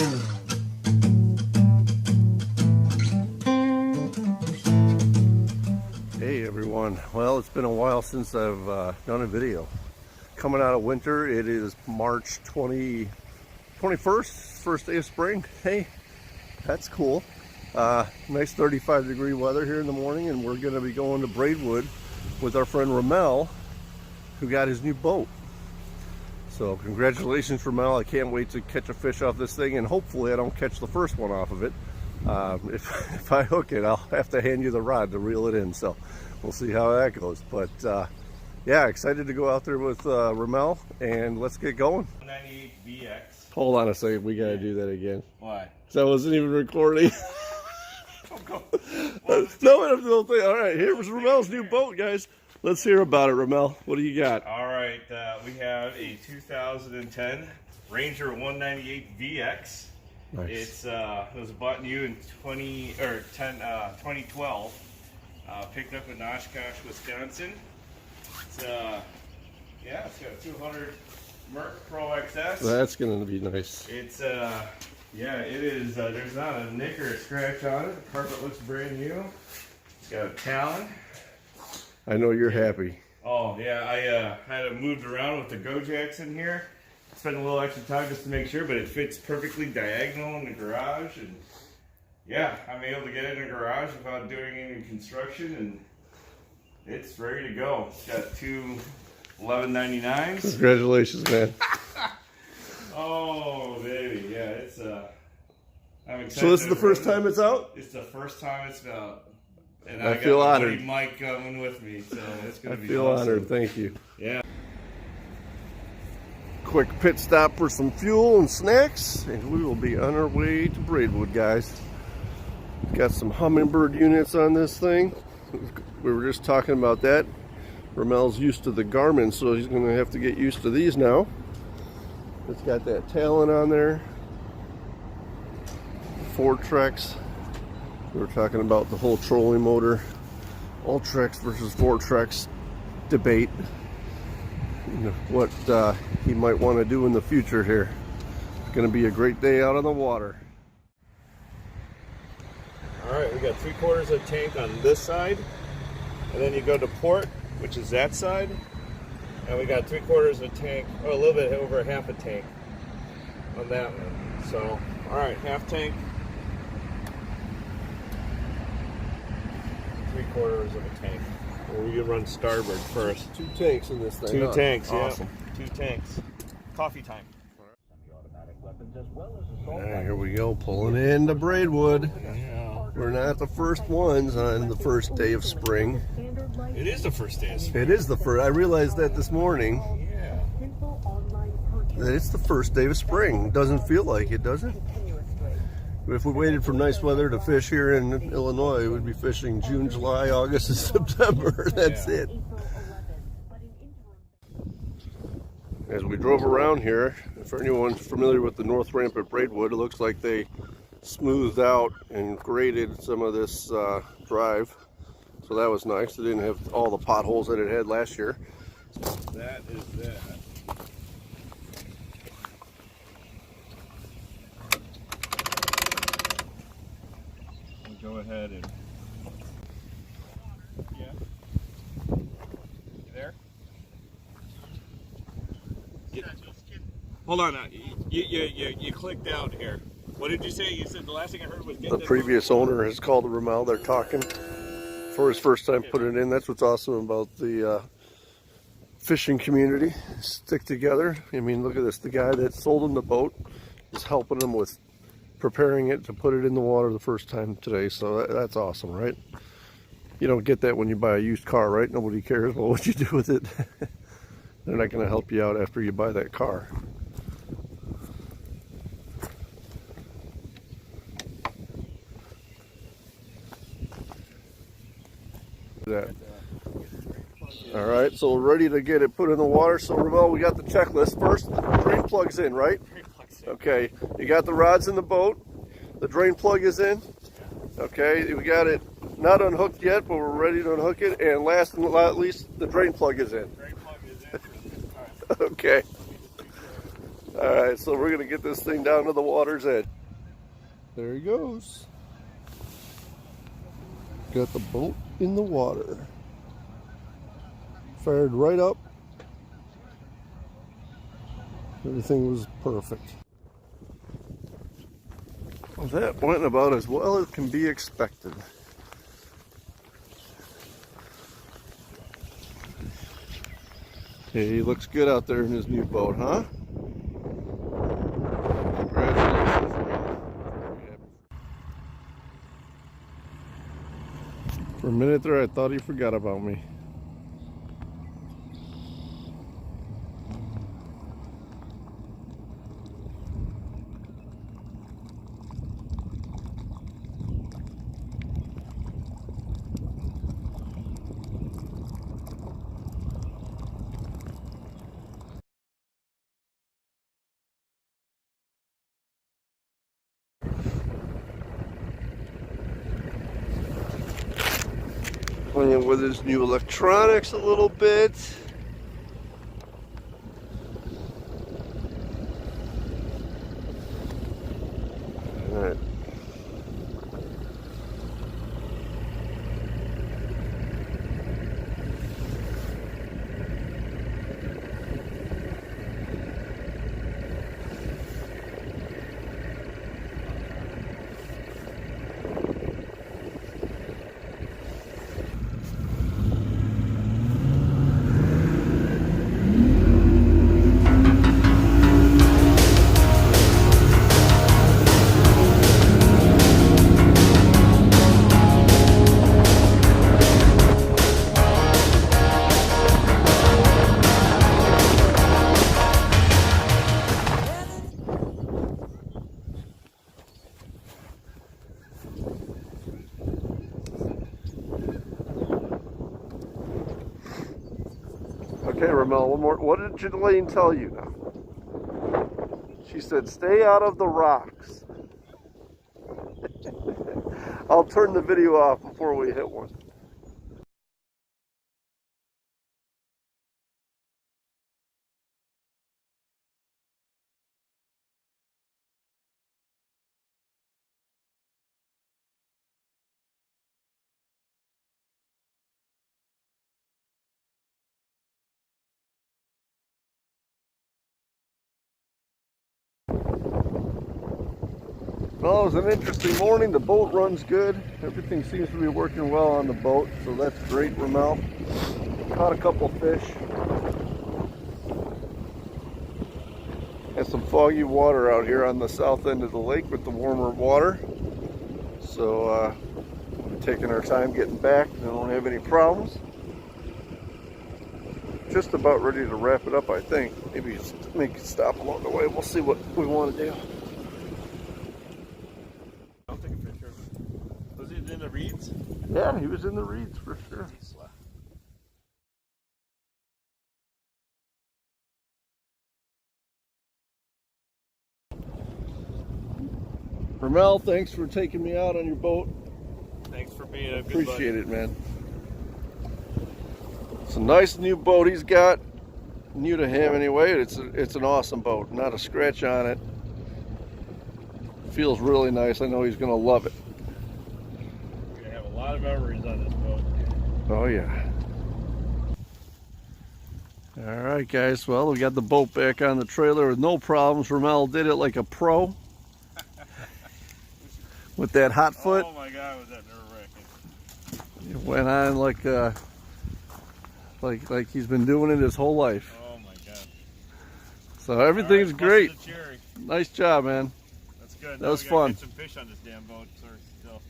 Hey everyone, well, it's been a while since I've done a video. Coming out of winter, it is March 21st, first day of spring. Hey, that's cool. Nice 35-degree weather here in the morning, and we're going to be going to Braidwood with our friend Roumel, who got his new boat. So congratulations, Roumel. I can't wait to catch a fish off this thing, and hopefully I don't catch the first one off of it. If I hook it, I'll have to hand you the rod to reel it in, so we'll see how that goes. But yeah, excited to go out there with Roumel, and let's get going. 98 VX. Hold on a second, we gotta do that again. Why? Because I wasn't even recording. No thing. All right, here's Roumel's new boat, guys. Let's hear about it, Roumel. What do you got? All right, we have a 2010 Ranger 198 VX. Nice. It was bought new in 2012. Picked up in Oshkosh, Wisconsin. It's yeah, it's got a 200 Merc Pro XS. That's gonna be nice. It's yeah, it is. There's not a nick or a scratch on it. The carpet looks brand new. It's got a Talon. I know you're happy. Oh yeah, I had it moved around with the Go-Jacks in here. Spent a little extra time just to make sure, but it fits perfectly diagonal in the garage, and yeah, I'm able to get it in the garage without doing any construction, and it's ready to go. It's got two 1199s. Congratulations, man. Oh baby, yeah, it's I'm excited. So this is the first time it's out? It's the first time it's out, and I feel got honored. my buddy Mike coming with me, so it's gonna be feel awesome. honored. Thank you. Yeah. Quick pit stop for some fuel and snacks, and we will be on our way to Braidwood, guys. Got some Humminbird units on this thing. We were just talking about that. Roumel's used to the Garmin, so he's going to have to get used to these now. It's got that Talon on there. Fortrex. We were talking about the whole trolling motor, Ultrex versus Fortrex debate. You know, what he might want to do in the future here. It's going to be a great day out on the water. All right, we got 3/4 of tank on this side, and then you go to port, which is that side, and we got 3/4 of tank, or a little bit over half a tank on that one. So, all right, half tank, 3/4 of a tank. Well, we can run starboard first. Two tanks in this thing. Two tanks, awesome. Yeah. 2 tanks. Coffee time. All right, here we go, pulling into Braidwood. Yeah. We're not the first ones on the first day of spring. It is the first day of spring. It is the first. I realized that this morning. Yeah. That it's the first day of spring. Doesn't feel like it, does it? If we waited for nice weather to fish here in Illinois, we'd be fishing June, July, August, and September. That's it. As we drove around here, for anyone familiar with the North Ramp at Braidwood, it looks like they smoothed out and graded some of this drive. So that was nice. It didn't have all the potholes that it had last year. That is that. Go ahead and yeah. You there? Hold on. You clicked out here. What did you say? You said the last thing I heard was the previous owner has called Roumel. They're talking for his first time putting it in. That's what's awesome about the fishing community. Stick together. I mean, look at this. The guy that sold him the boat is helping him with preparing it to put it in the water the first time today. So that's awesome, right? You don't get that when you buy a used car, right? Nobody cares about what you do with it. They're not going to help you out after you buy that car. That. All right, so we're ready to get it put in the water. So Roumel, we got the checklist. First, the drain plug's in, right? Okay, you got the rods in the boat. The drain plug is in. Okay, we got it not unhooked yet, but we're ready to unhook it. And last but not least, the drain plug is in. Drain plug is in. Okay. Alright, so we're gonna get this thing down to the water's edge. There he goes. Got the boat in the water. Fired right up. Everything was perfect. Well, that went about as well as can be expected. Hey, he looks good out there in his new boat, huh? Congratulations, man. For a minute there, I thought he forgot about me. Playing with his new electronics a little bit. All right. Okay, Roumel, one more. What did Jelaine tell you now? She said, stay out of the rocks. I'll turn the video off before we hit one. Well, it was an interesting morning. The boat runs good. Everything seems to be working well on the boat, so that's great, Roumel. Caught a couple fish. Has some foggy water out here on the south end of the lake with the warmer water. So we're taking our time getting back. I don't have any problems. Just about ready to wrap it up, I think. Maybe make it stop along the way. We'll see what we want to do. I'll take a picture of him. Was he in the reeds? Yeah, he was in the reeds for sure. Roumel, thanks for taking me out on your boat. Thanks for being a good Appreciate it, man. It's a nice new boat he's got. New to him anyway. It's an awesome boat. Not a scratch on it. Feels really nice. I know he's gonna love it. We're gonna have a lot of memories on this boat. Oh yeah. All right, guys. Well, we got the boat back on the trailer with no problems. Roumel did it like a pro. With that hot foot. Oh my God, was that nerve-wracking. It went on like he's been doing it his whole life. Oh my God. So everything's great. Cherry. Nice job, man. That's good. That was fun. Get some fish on this damn boat, sir. Still.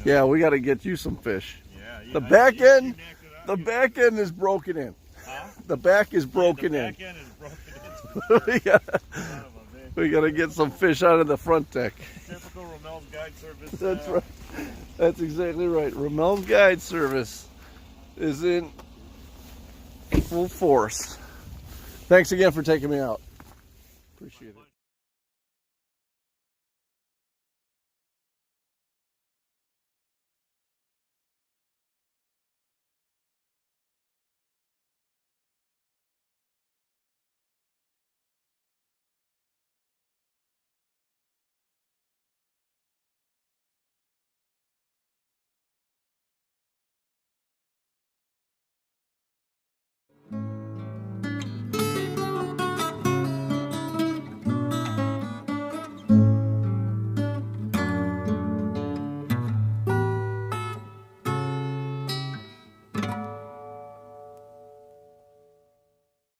Yeah, we got to get you some fish. Yeah. The back end, back end is broken in. Huh? The back is broken the in. back end is broken we got to get some fish out of the front deck. Typical Roumel's Guide Service. That's right. That's exactly right. Roumel's Guide Service is in full force. Thanks again for taking me out. Appreciate it.